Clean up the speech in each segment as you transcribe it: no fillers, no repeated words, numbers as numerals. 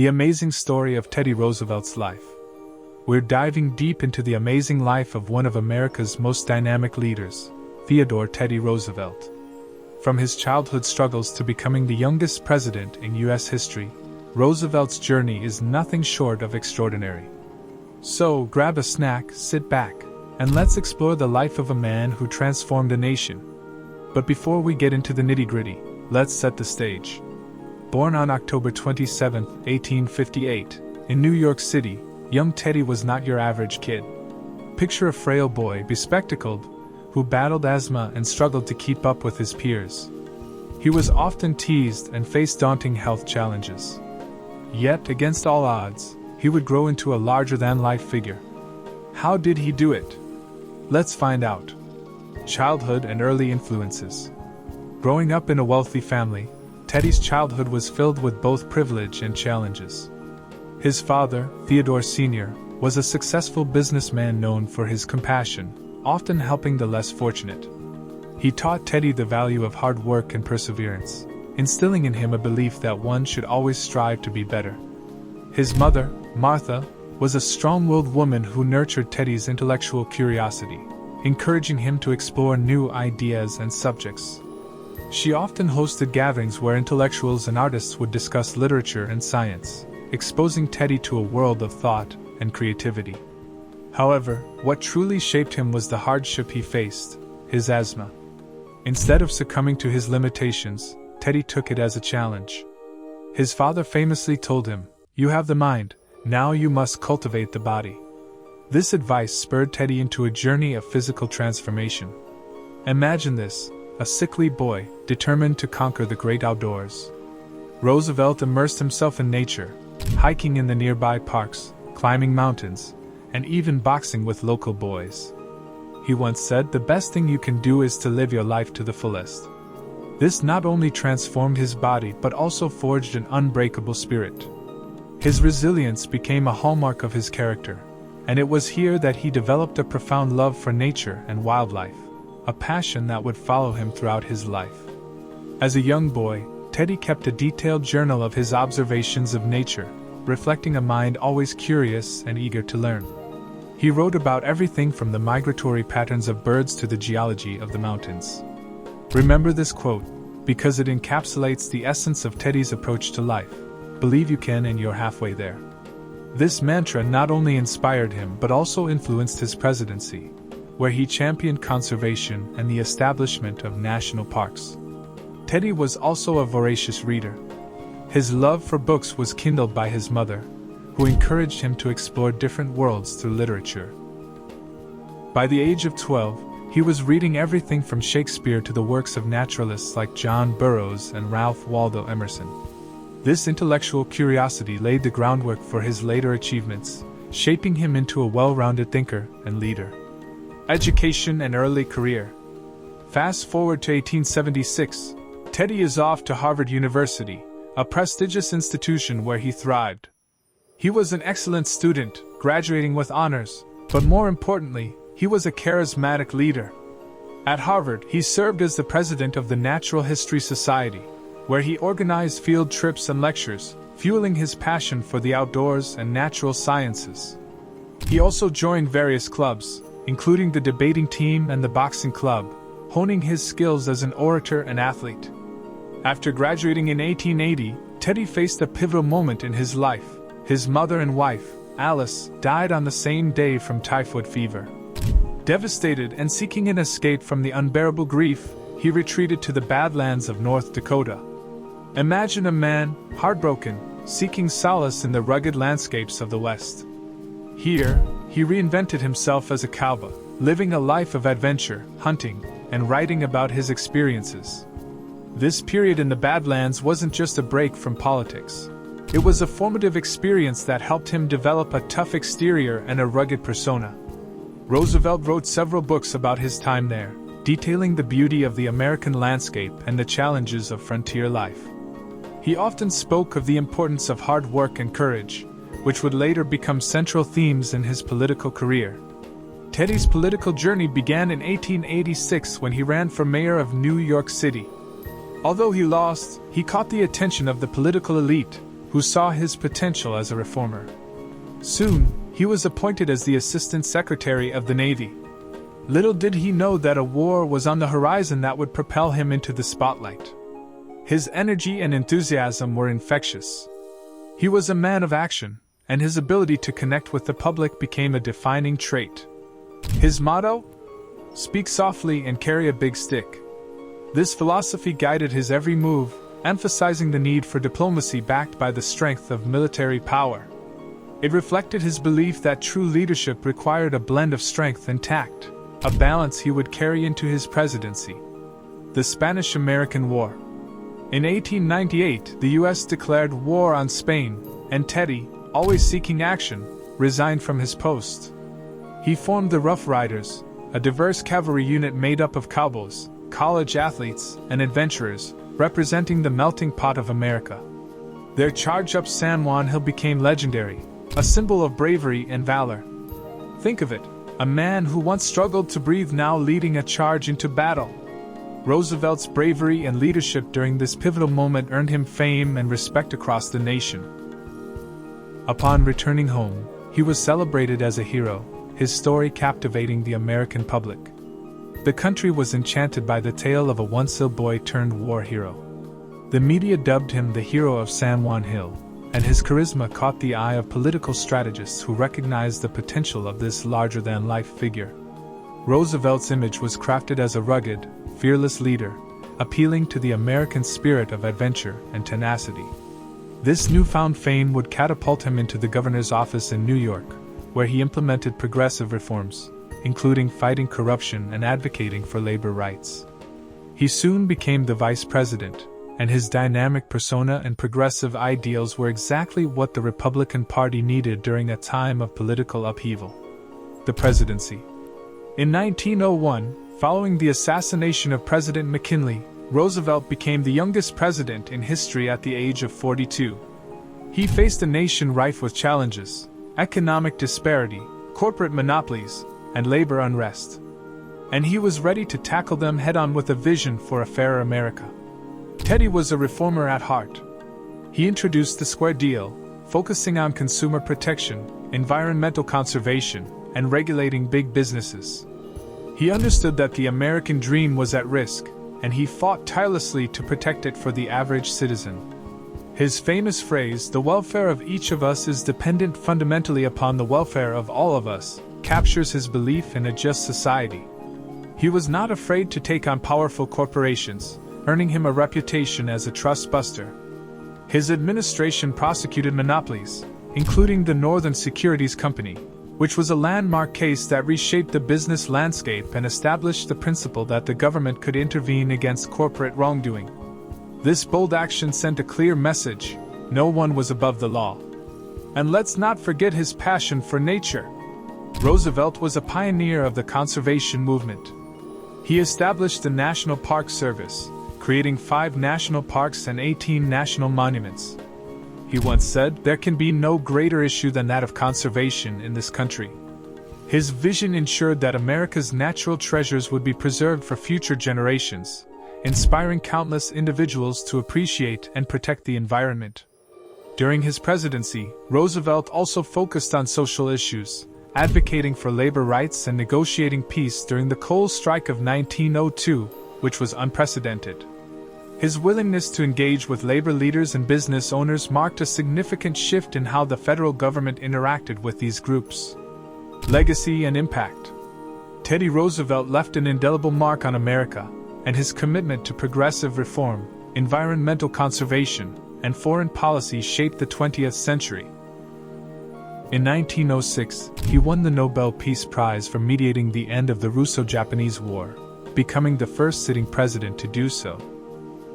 The amazing story of Teddy Roosevelt's life. We're diving deep into the amazing life of one of America's most dynamic leaders, Theodore Teddy Roosevelt. From his childhood struggles to becoming the youngest president in U.S. history, Roosevelt's journey is nothing short of extraordinary. So, grab a snack, sit back, and let's explore the life of a man who transformed a nation. But before we get into the nitty-gritty, let's set the stage. Born on October 27, 1858, in New York City, young Teddy was not your average kid. Picture a frail boy, bespectacled, who battled asthma and struggled to keep up with his peers. He was often teased and faced daunting health challenges. Yet, against all odds, he would grow into a larger-than-life figure. How did he do it? Let's find out. Childhood and early influences. Growing up in a wealthy family, Teddy's childhood was filled with both privilege and challenges. His father, Theodore Sr., was a successful businessman known for his compassion, often helping the less fortunate. He taught Teddy the value of hard work and perseverance, instilling in him a belief that one should always strive to be better. His mother, Martha, was a strong-willed woman who nurtured Teddy's intellectual curiosity, encouraging him to explore new ideas and subjects. She often hosted gatherings where intellectuals and artists would discuss literature and science, exposing Teddy to a world of thought and creativity. However, what truly shaped him was the hardship he faced, his asthma. Instead of succumbing to his limitations, Teddy took it as a challenge. His father famously told him, "You have the mind, now you must cultivate the body." This advice spurred Teddy into a journey of physical transformation. Imagine this, a sickly boy, determined to conquer the great outdoors. Roosevelt immersed himself in nature, hiking in the nearby parks, climbing mountains, and even boxing with local boys. He once said, "The best thing you can do is to live your life to the fullest." This not only transformed his body but also forged an unbreakable spirit. His resilience became a hallmark of his character, and it was here that he developed a profound love for nature and wildlife, a passion that would follow him throughout his life. As a young boy, Teddy kept a detailed journal of his observations of nature, reflecting a mind always curious and eager to learn. He wrote about everything from the migratory patterns of birds to the geology of the mountains. Remember this quote, because it encapsulates the essence of Teddy's approach to life: "Believe you can and you're halfway there." This mantra not only inspired him but also influenced his presidency, where he championed conservation and the establishment of national parks. Teddy was also a voracious reader. His love for books was kindled by his mother, who encouraged him to explore different worlds through literature. By the age of 12, he was reading everything from Shakespeare to the works of naturalists like John Burroughs and Ralph Waldo Emerson. This intellectual curiosity laid the groundwork for his later achievements, shaping him into a well-rounded thinker and leader. Education and early career. Fast forward to 1876, Teddy is off to Harvard University, a prestigious institution where he thrived. He was an excellent student, graduating with honors, but more importantly, he was a charismatic leader. At Harvard, he served as the president of the Natural History Society, where he organized field trips and lectures, fueling his passion for the outdoors and natural sciences. He also joined various clubs, including the debating team and the boxing club, honing his skills as an orator and athlete. After graduating in 1880, Teddy faced a pivotal moment in his life. His mother and wife, Alice, died on the same day from typhoid fever. Devastated and seeking an escape from the unbearable grief, he retreated to the Badlands of North Dakota. Imagine a man, heartbroken, seeking solace in the rugged landscapes of the West. Here, he reinvented himself as a cowboy, living a life of adventure, hunting, and writing about his experiences. This period in the Badlands wasn't just a break from politics. It was a formative experience that helped him develop a tough exterior and a rugged persona. Roosevelt wrote several books about his time there, detailing the beauty of the American landscape and the challenges of frontier life. He often spoke of the importance of hard work and courage, which would later become central themes in his political career. Teddy's political journey began in 1886 when he ran for mayor of New York City. Although he lost, he caught the attention of the political elite, who saw his potential as a reformer. Soon, he was appointed as the Assistant Secretary of the Navy. Little did he know that a war was on the horizon that would propel him into the spotlight. His energy and enthusiasm were infectious. He was a man of action, and his ability to connect with the public became a defining trait. His motto? Speak softly and carry a big stick. This philosophy guided his every move, emphasizing the need for diplomacy backed by the strength of military power. It reflected his belief that true leadership required a blend of strength and tact, a balance he would carry into his presidency. The Spanish-American War. In 1898, the U.S. declared war on Spain, and Teddy, always seeking action, resigned from his post. He formed the Rough Riders, a diverse cavalry unit made up of cowboys, college athletes, and adventurers, representing the melting pot of America. Their charge up San Juan Hill became legendary, a symbol of bravery and valor. Think of it, a man who once struggled to breathe now leading a charge into battle. Roosevelt's bravery and leadership during this pivotal moment earned him fame and respect across the nation. Upon returning home, he was celebrated as a hero, his story captivating the American public. The country was enchanted by the tale of a once-ill boy turned war hero. The media dubbed him the hero of San Juan Hill, and his charisma caught the eye of political strategists who recognized the potential of this larger-than-life figure. Roosevelt's image was crafted as a rugged, fearless leader, appealing to the American spirit of adventure and tenacity. This newfound fame would catapult him into the governor's office in New York, where he implemented progressive reforms, including fighting corruption and advocating for labor rights. He soon became the vice president, and his dynamic persona and progressive ideals were exactly what the Republican Party needed during a time of political upheaval. The presidency. In 1901, following the assassination of President McKinley, Roosevelt became the youngest president in history at the age of 42. He faced a nation rife with challenges: economic disparity, corporate monopolies, and labor unrest. And he was ready to tackle them head-on with a vision for a fairer America. Teddy was a reformer at heart. He introduced the Square Deal, focusing on consumer protection, environmental conservation, and regulating big businesses. He understood that the American dream was at risk, and he fought tirelessly to protect it for the average citizen. His famous phrase, "The welfare of each of us is dependent fundamentally upon the welfare of all of us," captures his belief in a just society. He was not afraid to take on powerful corporations, earning him a reputation as a trust buster. His administration prosecuted monopolies, including the Northern Securities Company, which was a landmark case that reshaped the business landscape and established the principle that the government could intervene against corporate wrongdoing. This bold action sent a clear message: no one was above the law. And let's not forget his passion for nature. Roosevelt was a pioneer of the conservation movement. He established the National Park Service, creating 5 national parks and 18 national monuments. He once said, "There can be no greater issue than that of conservation in this country." His vision ensured that America's natural treasures would be preserved for future generations, inspiring countless individuals to appreciate and protect the environment. During his presidency, Roosevelt also focused on social issues, advocating for labor rights and negotiating peace during the coal strike of 1902, which was unprecedented. His willingness to engage with labor leaders and business owners marked a significant shift in how the federal government interacted with these groups. Legacy and impact. Teddy Roosevelt left an indelible mark on America, and his commitment to progressive reform, environmental conservation, and foreign policy shaped the 20th century. In 1906, he won the Nobel Peace Prize for mediating the end of the Russo-Japanese War, becoming the first sitting president to do so.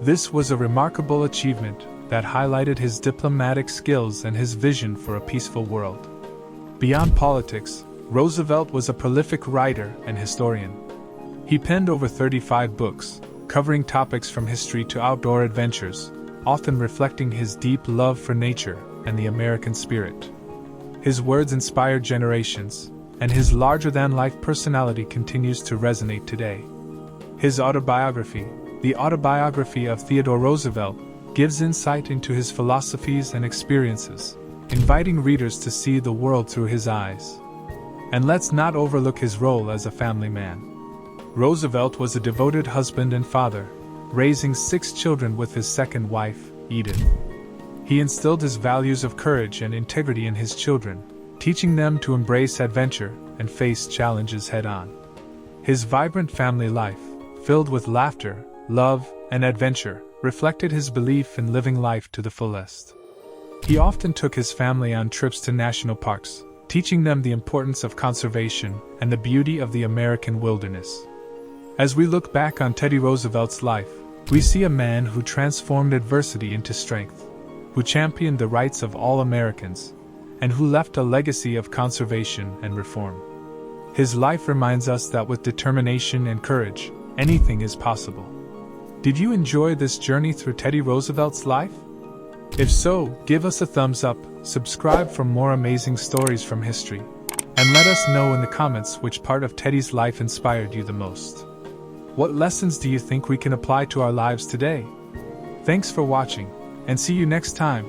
This was a remarkable achievement that highlighted his diplomatic skills and his vision for a peaceful world. Beyond politics, Roosevelt was a prolific writer and historian. He penned over 35 books, covering topics from history to outdoor adventures, often reflecting his deep love for nature and the American spirit. His words inspired generations, and his larger-than-life personality continues to resonate today. His autobiography, The Autobiography of Theodore Roosevelt, gives insight into his philosophies and experiences, inviting readers to see the world through his eyes. And let's not overlook his role as a family man. Roosevelt was a devoted husband and father, raising 6 children with his second wife, Edith. He instilled his values of courage and integrity in his children, teaching them to embrace adventure and face challenges head-on. His vibrant family life, filled with laughter, love, and adventure, reflected his belief in living life to the fullest. He often took his family on trips to national parks, teaching them the importance of conservation and the beauty of the American wilderness. As we look back on Teddy Roosevelt's life, we see a man who transformed adversity into strength, who championed the rights of all Americans, and who left a legacy of conservation and reform. His life reminds us that with determination and courage, anything is possible. Did you enjoy this journey through Teddy Roosevelt's life? If so, give us a thumbs up, subscribe for more amazing stories from history, and let us know in the comments which part of Teddy's life inspired you the most. What lessons do you think we can apply to our lives today? Thanks for watching, and see you next time.